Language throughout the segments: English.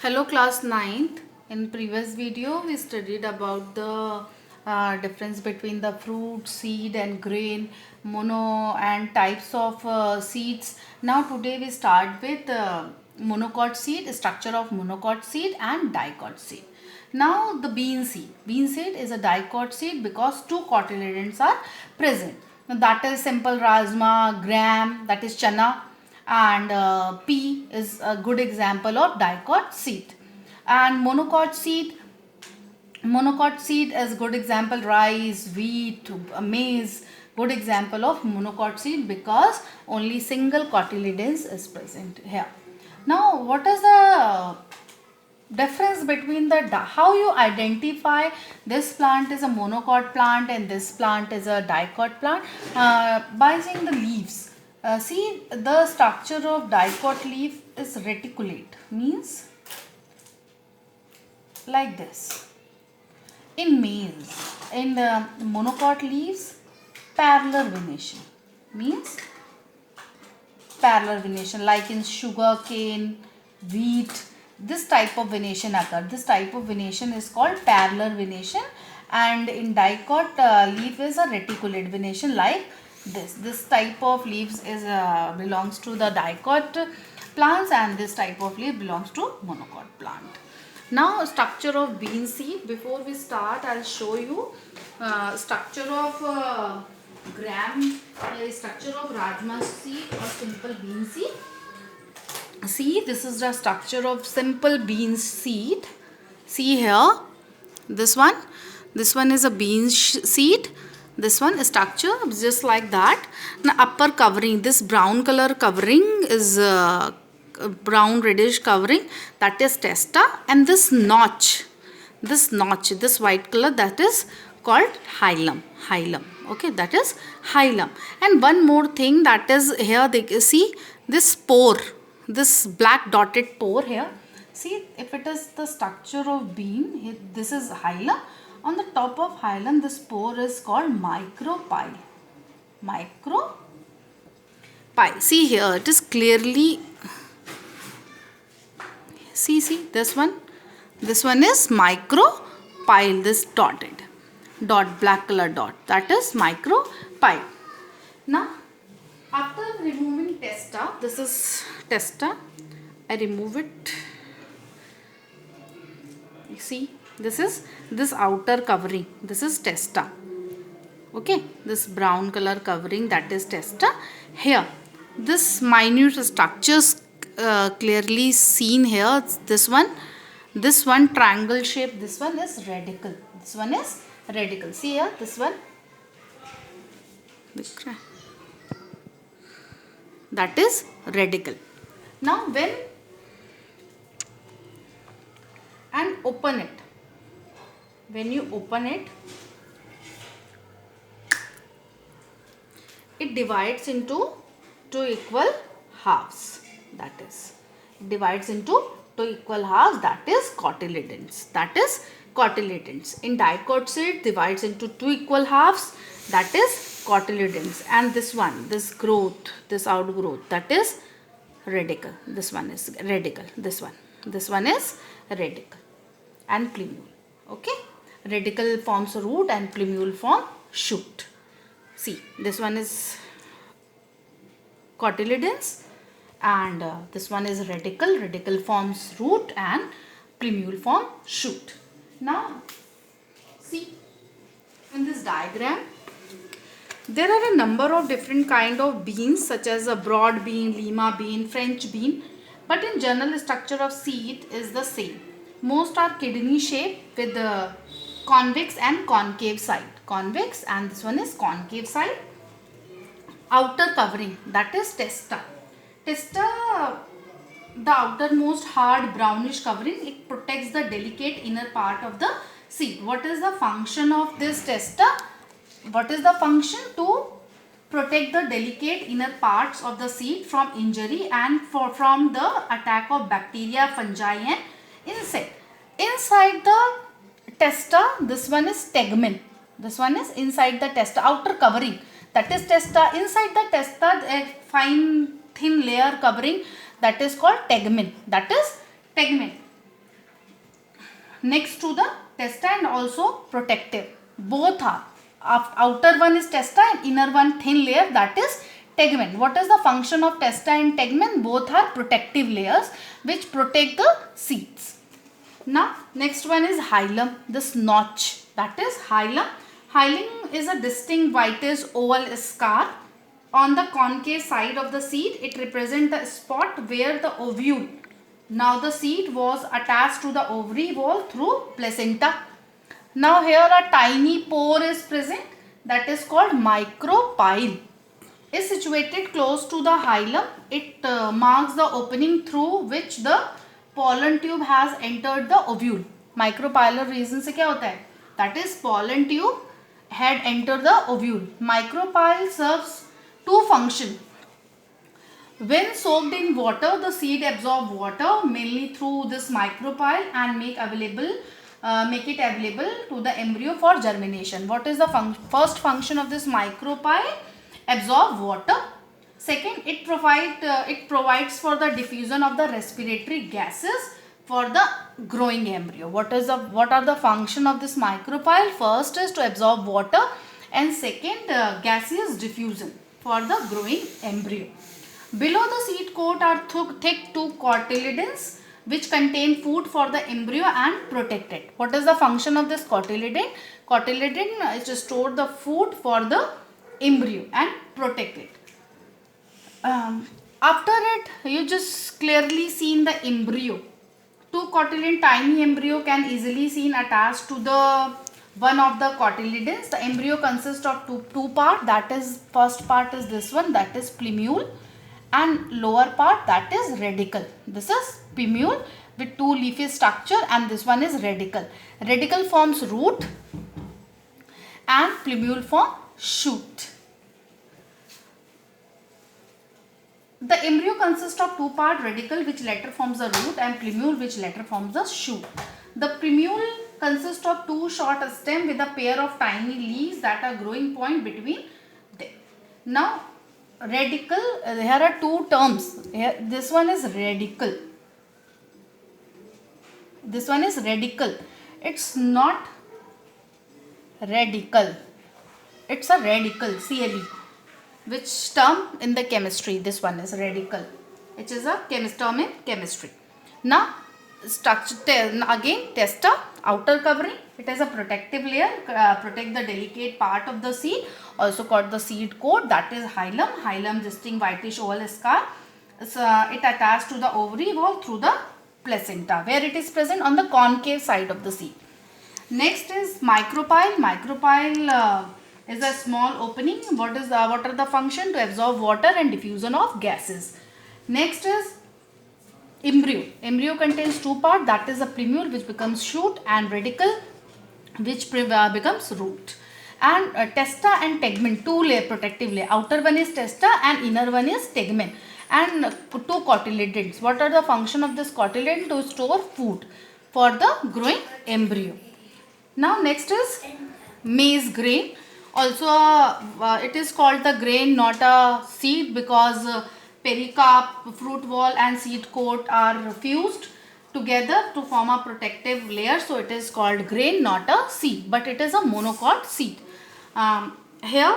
Hello class ninth. In previous video we studied about the difference between the fruit, seed and grain, mono and types of seeds. Now today we start with monocot seed, structure of monocot seed and dicot seed. Now the bean seed. Bean seed is a dicot seed because two cotyledons are present. Now, that is simple rajma, gram, that is chana, and pea is a good example of dicot seed. And monocot seed is good example rice, wheat, maize, good example of monocot seed because only single cotyledons is present here. Now what is the difference between the how you identify this plant is a monocot plant and this plant is a dicot plant? By seeing the leaves. See, the structure of dicot leaf is reticulate, means like this. In males, in the monocot leaves, parallel venation, means parallel venation, like in sugar cane, wheat, this type of venation occur. This type of venation is called parallel venation, and in dicot leaf is a reticulate venation like this type of leaves is belongs to the dicot plants, and this type of leaf belongs to monocot plant. Now structure of bean seed. Before we start, I'll show you structure of structure of rajma seed or simple bean seed. See, this is the structure of simple bean seed. See here, this one is a bean seed. This one is structure just like that. Now upper covering, this brown color covering is brown reddish covering, that is testa, and this notch, this white color, that is called hilum. Okay, that is hilum. And one more thing, that is here they see this spore, this black dotted pore here. See, if it is the structure of bean, this is hilum. On the top of hilum, this pore is called micropyle. See here, it is clearly, see this one is micropyle, this dotted dot, black color dot, that is micropyle. Now after removing testa, this is testa, I remove it. You see, this is this outer covering, this is testa. Okay, this brown color covering, that is testa. Here this minute structures clearly seen here. This one triangle shape, this one is radicle, see here, this one, that is radicle. Now when and open it, when you open it, it divides into two equal halves, that is divides into two equal halves, that is cotyledons, in dicot seed divides into two equal halves, that is cotyledons. And this one, this growth, this outgrowth, that is radicle. This one is radicle, this one is radicle and plumule. Okay, radicle forms a root and plumule form shoot. See, this one is cotyledons and this one is radicle forms root and plumule form shoot. Now see, in this diagram there are a number of different kind of beans such as a broad bean, lima bean, French bean, but in general structure of seed is the same. Most are kidney shaped with the convex and concave side, convex, and this one is concave side. Outer covering, that is testa, the outermost hard brownish covering, it protects the delicate inner part of the seed. What is the function of this testa? What is the function? To protect the delicate inner parts of the seed from injury and from the attack of bacteria, fungi and insect. Inside the testa, this one is tegmen. This one is inside the testa, outer covering, that is testa. Inside the testa, a fine thin layer covering, that is called tegmen. next to the testa and also protective. Both are. Outer one is testa and inner one thin layer, that is tegmen. What is the function of testa and tegmen? Both are protective layers which protect the seeds. Now next one is hilum, this notch, that is hilum. Hilum is a distinct whitish oval scar on the concave side of the seed. It represents the spot where the ovule, now the seed, was attached to the ovary wall through placenta. Now here a tiny pore is present, that is called micropyle. Is situated close to the hilum. It marks the opening through which the pollen tube has entered the ovule. Micropylar region से क्या होता है? That is pollen tube had entered the ovule. Micropyle serves two functions. When soaked in water, the seed absorb water mainly through this micropyle and make it available to the embryo for germination. What is the first function of this micropyle? Absorb water. Second, it provides for the diffusion of the respiratory gases for the growing embryo. What are the function of this micropyle? First is to absorb water, and second, gaseous diffusion for the growing embryo. Below the seed coat are thick two cotyledons which contain food for the embryo and protect it. What is the function of this cotyledon? Cotyledon is to store the food for the embryo and protect it. After it, you just clearly seen the embryo. Two cotyledon tiny embryo can easily seen attached to the one of the cotyledons. The embryo consists of two parts. That is, first part is this one, that is plumule, and lower part, that is radicle. This is plumule with two leafy structure, and this one is radicle. Radicle forms root and plumule form shoot. The embryo consists of two parts, radicle which later forms the root and plumule which later forms the shoot. The plumule consists of two short stems with a pair of tiny leaves that are growing point between them. Now radicle, here are two terms. Here, this one is radicle. This one is radicle. It's not radical. It's a radical, CLE. Which term in the chemistry? This one is radical. It is a term in chemistry. Now structure again, testa, outer covering. It is a protective layer, protect the delicate part of the seed, also called the seed coat, that is hilum. Hilum distinct whitish oval scar. It attached to the ovary wall through the placenta, where it is present on the concave side of the seed. Next is micropyle. Micropyle is a small opening. What are the function? To absorb water and diffusion of gases. Next is embryo. Embryo contains two parts, that is a plumule which becomes shoot and radicle which becomes root. And testa and tegmen, two layer protective layer. Outer one is testa and inner one is tegmen. And two cotyledons. What are the function of this cotyledon? To store food for the growing embryo. Now next is maize grain. Also it is called the grain, not a seed, because pericarp, fruit wall and seed coat are fused together to form a protective layer. So it is called grain, not a seed, but it is a monocot seed. Here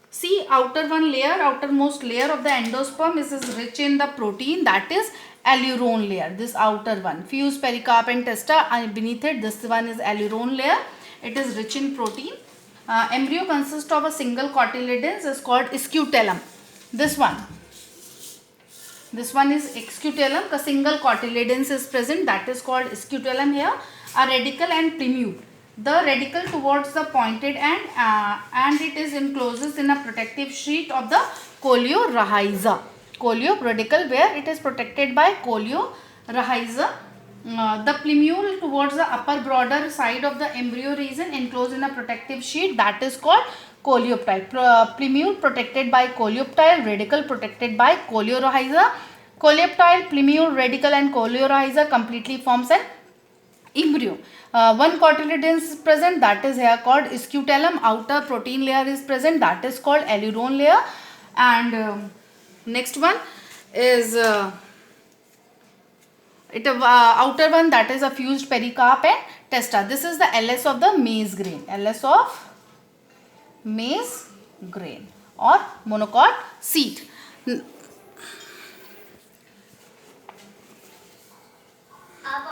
see, outermost layer of the endosperm is rich in the protein, that is aleurone layer. This outer one, fused pericarp and testa, and beneath it this one is aleurone layer. It is rich in protein. Embryo consists of a single cotyledons, is called scutellum. This one is scutellum. A single cotyledons is present, that is called scutellum. Here a radicle and plumule. The radicle towards the pointed end, and it is encloses in a protective sheet of the coleorrhiza. Radicle, where it is protected by coleorrhiza. The plumule towards the upper broader side of the embryo region enclosed in a protective sheet, that is called coleoptile. Plumule protected by coleoptile, radicle protected by coleorrhiza. Coleoptile, plumule, radicle and coleorrhiza completely forms an embryo. One cotyledon is present, that is here called scutellum. Outer protein layer is present, that is called aleurone layer. And next one is outer one, that is a fused pericarp and testa. This is the LS of the maize grain. LS of maize grain or monocot seed.